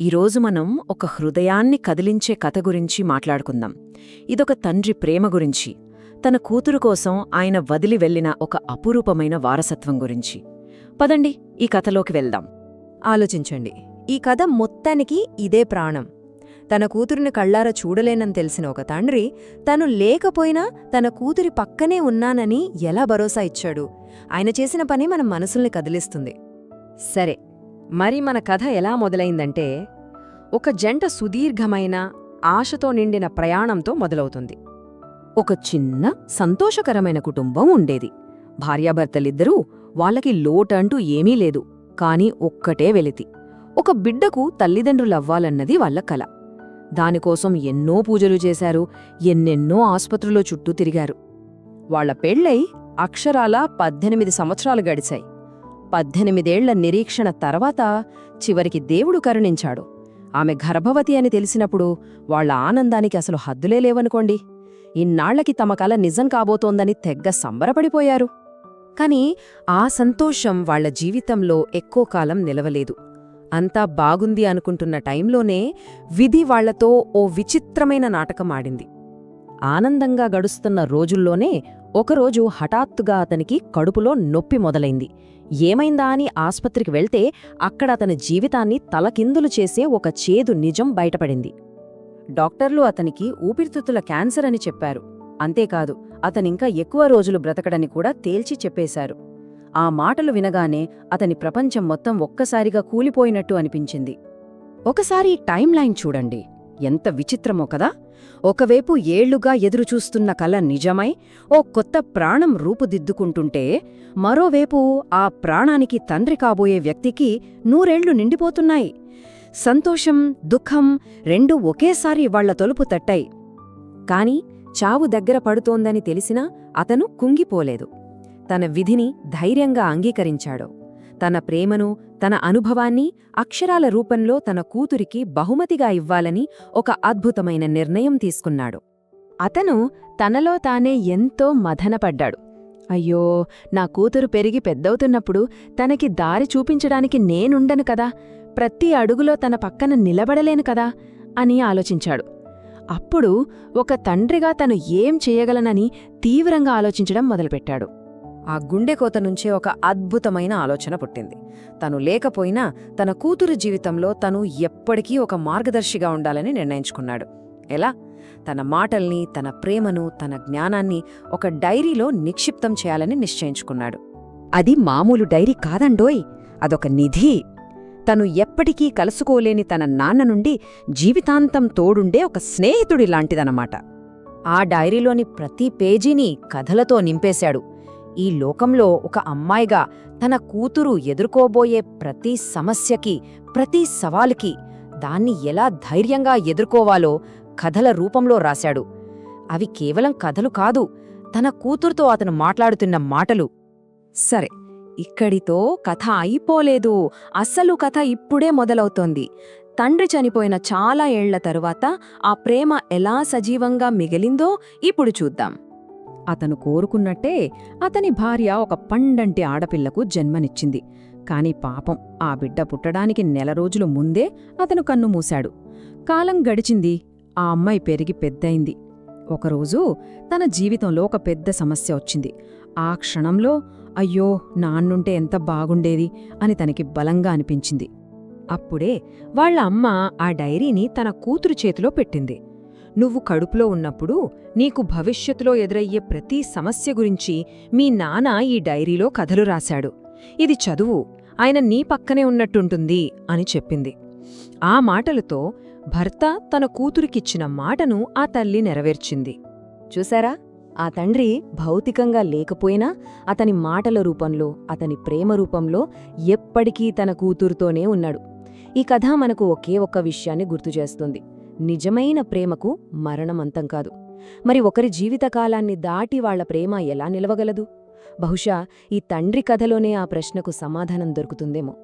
ఈరోజు మనం ఒక హృదయాన్ని కదిలించే కథ గురించి మాట్లాడుకుందాం. ఇదొక తండ్రి ప్రేమ గురించి, తన కూతురు కోసం ఆయన వదిలి వెళ్లిన ఒక అపురూపమైన వారసత్వం గురించి. పదండి ఈ కథలోకి వెళ్దాం. ఆలోచించండి. ఈ కథ మొత్తానికి ఇదే ప్రాణం. తన కూతురిని కళ్ళారా చూడలేనని తెలిసిన ఒక తండ్రి తను లేకపోయినా తన కూతురి పక్కనే ఉన్నానని ఎలా భరోసా ఇచ్చాడు. ఆయన చేసిన పని మన మనసుల్ని కదిలిస్తుంది. సరే, మరి మన కథ ఎలా మొదలైందంటే, ఒక జంట సుదీర్ఘమైన ఆశతో నిండిన ప్రయాణంతో మొదలవుతుంది. ఒక చిన్న సంతోషకరమైన కుటుంబం ఉండేది. భార్యాభర్తలిద్దరూ వాళ్ళకి లోటంటూ ఏమీ లేదు, కాని ఒక్కటే వెలితి. ఒక బిడ్డకు తల్లిదండ్రులవ్వాలన్నది వాళ్ళ కల. దానికోసం ఎన్నో పూజలు చేశారు, ఎన్నెన్నో ఆస్పత్రులో చుట్టూ తిరిగారు. వాళ్ల పెళ్ళై అక్షరాలా 18 సంవత్సరాలు గడిచాయి. 18 ఏళ్ల నిరీక్షణ తర్వాత చివరికి దేవుడు కరుణించాడు. ఆమె గర్భవతి అని తెలిసినప్పుడు వాళ్ల ఆనందానికి అసలు హద్దులే లేవనుకోండి. ఇన్నాళ్లకి తమ కల నిజం కాబోతోందని తెగ్గ సంబరపడిపోయారు. కాని ఆ సంతోషం వాళ్ల జీవితంలో ఎక్కువ కాలం నిలవలేదు. అంతా బాగుంది అనుకుంటున్న టైంలోనే విధి వాళ్లతో ఓ విచిత్రమైన నాటకమాడింది. ఆనందంగా గడుస్తున్న రోజుల్లోనే ఒకరోజు హఠాత్తుగా అతనికి కడుపులో నొప్పి మొదలైంది. ఏమైందా అని ఆస్పత్రికి వెళ్తే అక్కడ అతని జీవితాన్ని తలకిందులు చేసే ఒక చేదు నిజం బయటపడింది. డాక్టర్లు అతనికి ఊపిరితిత్తుల క్యాన్సర్ అని చెప్పారు. అంతేకాదు, అతనింకా ఎక్కువ రోజులు బ్రతకడని కూడా తేల్చి చెప్పేశారు. ఆ మాటలు వినగానే అతని ప్రపంచం మొత్తం ఒక్కసారిగా కూలిపోయినట్టు అనిపించింది. ఒకసారి టైం లైన్ చూడండి, ఎంత విచిత్రమో కదా. ఒకవైపు ఏళ్లుగా ఎదురుచూస్తున్న కల నిజమై ఓ కొత్త ప్రాణం రూపుదిద్దుకుంటుంటే, మరోవైపు ఆ ప్రాణానికి తండ్రి కాబోయే వ్యక్తికి 100 ఏళ్లు నిండిపోతున్నాయి. సంతోషం, దుఃఖం రెండూ ఒకేసారి వాళ్ల తలుపు తట్టాయి. కాని చావు దగ్గర పడుతోందని తెలిసినా అతను కుంగిపోలేదు. తన విధిని ధైర్యంగా అంగీకరించాడు. తన ప్రేమను, తన అనుభవాన్ని అక్షరాల రూపంలో తన కూతురికి బహుమతిగా ఇవ్వాలని ఒక అద్భుతమైన నిర్ణయం తీసుకున్నాడు. అతను తనలో తానే ఎంతో మథనపడ్డాడు. అయ్యో, నా కూతురు పెరిగి పెద్దవుతున్నప్పుడు తనకి దారి చూపించడానికి నేనుండను కదా, ప్రతి అడుగులో తన పక్కన నిలబడలేను కదా అని ఆలోచించాడు. అప్పుడు ఒక తండ్రిగా తను ఏం చేయగలనని తీవ్రంగా ఆలోచించడం మొదలుపెట్టాడు. ఆ గుండెకోత నుంచే ఒక అద్భుతమైన ఆలోచన పుట్టింది. తను లేకపోయినా తన కూతురు జీవితంలో తను ఎప్పటికీ ఒక మార్గదర్శిగా ఉండాలని నిర్ణయించుకున్నాడు. ఎలా? తన మాటల్ని, తన ప్రేమను, తన జ్ఞానాన్ని ఒక డైరీలో నిక్షిప్తం చేయాలని నిశ్చయించుకున్నాడు. అది మామూలు డైరీ కాదండోయ్, అదొక నిధి. తను ఎప్పటికీ కలుసుకోలేని తన నాన్న నుండి జీవితాంతం తోడుండే ఒక స్నేహితుడి లాంటిదన్నమాట. ఆ డైరీలోని ప్రతి పేజీని కథలతో నింపేశాడు. ఈ లోకంలో ఒక అమ్మాయిగా తన కూతురు ఎదుర్కోబోయే ప్రతి సమస్యకి, ప్రతి సవాలుకి దాన్ని ఎలా ధైర్యంగా ఎదుర్కోవాలో కథల రూపంలో రాశాడు. అవి కేవలం కథలు కాదు, తన కూతురుతో అతను మాట్లాడుతున్న మాటలు. సరే, ఇక్కడితో కథ అయిపోలేదు. అస్సలు కథ ఇప్పుడే మొదలవుతోంది. తండ్రి చనిపోయిన చాలా ఏళ్ల తరువాత ఆ ప్రేమ ఎలా సజీవంగా మిగిలిందో ఇప్పుడు చూద్దాం. అతను కోరుకున్నట్టే అతని భార్య ఒక పండంటి ఆడపిల్లకు జన్మనిచ్చింది. కాని పాపం, ఆ బిడ్డ పుట్టడానికి నెల రోజులు ముందే అతను కన్నుమూశాడు. కాలం గడిచింది. ఆ అమ్మాయి పెరిగి పెద్దయింది. ఒకరోజు తన జీవితంలో ఒక పెద్ద సమస్య వచ్చింది. ఆ క్షణంలో అయ్యో, నాన్నుంటే ఎంత బాగుండేది అని తనకి బలంగా అనిపించింది. అప్పుడే వాళ్ల అమ్మ ఆ డైరీని తన కూతురు చేతిలో పెట్టింది. నువ్వు కడుపులో ఉన్నప్పుడు నీకు భవిష్యత్తులో ఎదురయ్యే ప్రతి సమస్య గురించి మీ నాన్న ఈ డైరీలో కథలు రాశాడు. ఇది చదువు, ఆయన నీ పక్కనే ఉన్నట్టుంటుంది అని చెప్పింది. ఆ మాటలతో భర్త తన కూతురికిచ్చిన మాటను ఆ తల్లి నెరవేర్చింది. చూశారా, ఆ తండ్రి భౌతికంగా లేకపోయినా అతని మాటల రూపంలో, అతని ప్రేమ రూపంలో ఎప్పటికీ తన కూతురుతోనే ఉన్నాడు. ఈ కథ మనకు ఒకే ఒక్క విషయాన్ని గుర్తుచేస్తుంది: నిజమైన ప్రేమకు మరణమంతం కాదు. మరి ఒకరి జీవితకాలాన్ని దాటి వాళ్ల ప్రేమ ఎలా నిలవగలదు? బహుశా ఈ తండ్రి కథలోనే ఆ ప్రశ్నకు సమాధానం దొరుకుతుందేమో.